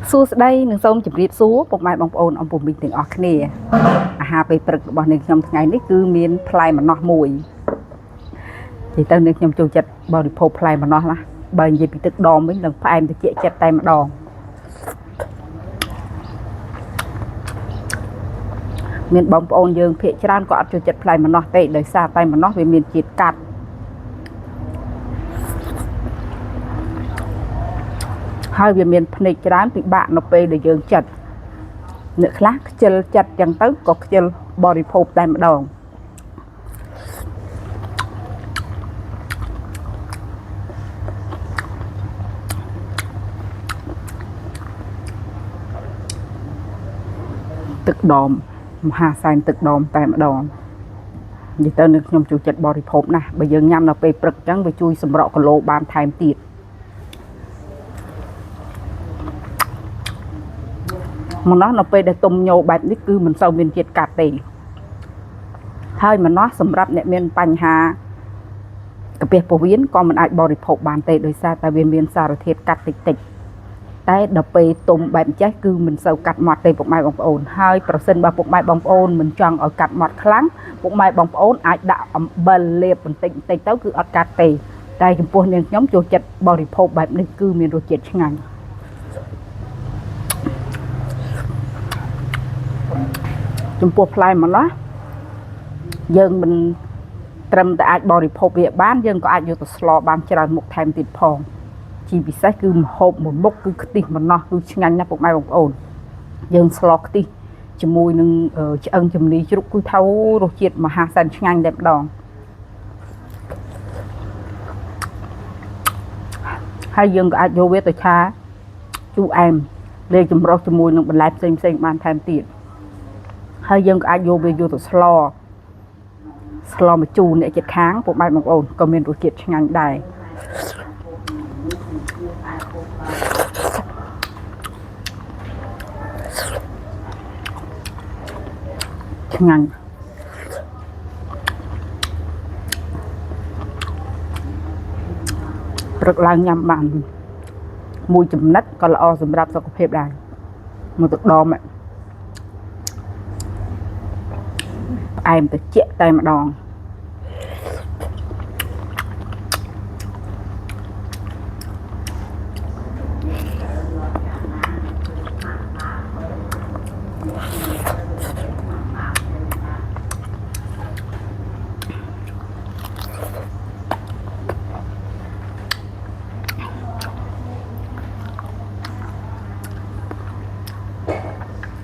សួស្តីនិងសូមជម្រាបសួរពុកម៉ែបងប្អូនអំពុំមីងទាំងអស់គ្នាអាហារពេលព្រឹករបស់នាងខ្ញុំថ្ងៃនេះគឺមានផ្លែម្នាស់មួយនិយាយទៅនាងខ្ញុំចូលចិត្តបរិភោគផ្លែម្នាស់ណាបើនិយាយពីទឹកដមវិញនឹងផ្អែមត្រជាក់ចិត្តតែម្ដងមានបងប្អូនយើងភាគច្រើនក៏អត់ចូលចិត្តផ្លែម្នាស់ទេដោយសារតែម្នាស់វាមានជាតិកាត់ហើយវាមានភ្នែកច្រើនពិបាកនៅពេលដែលយើងចិត្តអ្នកខ្លះខ្ជិលចិត្តចឹងទៅក៏ខ្ជិលបរិភោគតែម្ដងទឹកដមមហាសែនទឹកដមតែម្ដងនិយាយទៅនឹងខ្ញុំចូលចិត្តបរិភោគណាស់បើយើងញ៉ាំនៅពេលព្រឹកចឹងវាជួយសម្រក់គីឡូបានថែមទៀតម្នាស់នៅពេលដែលទុំញោបែបនេះគឺមិនសូវមានជាតិកាត់ទេហើយម្នាស់សម្រាប់អ្នកមានបញ្ហាកាពះពោះវៀនក៏មិនអាចបរិភោគបានទេដោយសារតែវាមានសារធាតុកាត់តិចតិចតែដល់ពេលទុំបែបចេះគឺមិនសូវកាត់ម៉ត់ទេពុកម៉ែបងប្អូនហើយប្រសិនបើពុកម៉ែបងប្អូនមិនចង់ឲ្យកាត់ម៉ត់ខ្លាំងពុកម៉ែបងប្អូនអាចដាក់អំបិលលាបបន្តិចបន្តិចទៅគឺអត់កាត់ទេតែចំពោះនាងខ្ញុំចូលចិត្តបរិភោគបែបនេះគឺមានរសជាតិឆ្ងាញ់ចំពោះផ្លែម្នាស់យើងមិនត្រឹមតែអាចបរិភោគវាបានយើងក៏អាចយកទៅស្លបានច្រើនមុខថែមទៀតផងជាពិសេសគឺម្ហូបមួយមុខគឺខ្ទិះម្នាស់គឺឆ្ងាញ់ណាស់ពុកម៉ែបងប្អូនយើងស្លខ្ទិះជាមួយនឹងឆ្អឹងជំនីជ្រូកគឺថារសជាតិមហាសែនឆ្ងាញ់តែម្ដងហើយយើងក៏អាចយកវាទៅឆាជូរអែមលេចម្រុះជាមួយនឹងបន្លែផ្សេងៗបានថែមទៀតហើយយើងក៏អាចយកវាយកទៅស្លម្ជូរអ្នកជិតខាងពុកម៉ែបងប្អូនក៏មានរសជាតិឆ្ងាញ់ដែរឆ្ងាញ់ព្រឹកឡើងញ៉ាំបានមួយចំណិតក៏ល្អសម្រាប់សុខភាពដែរមកទឹកដមផ្អែមត្រជាក់តែម្ដង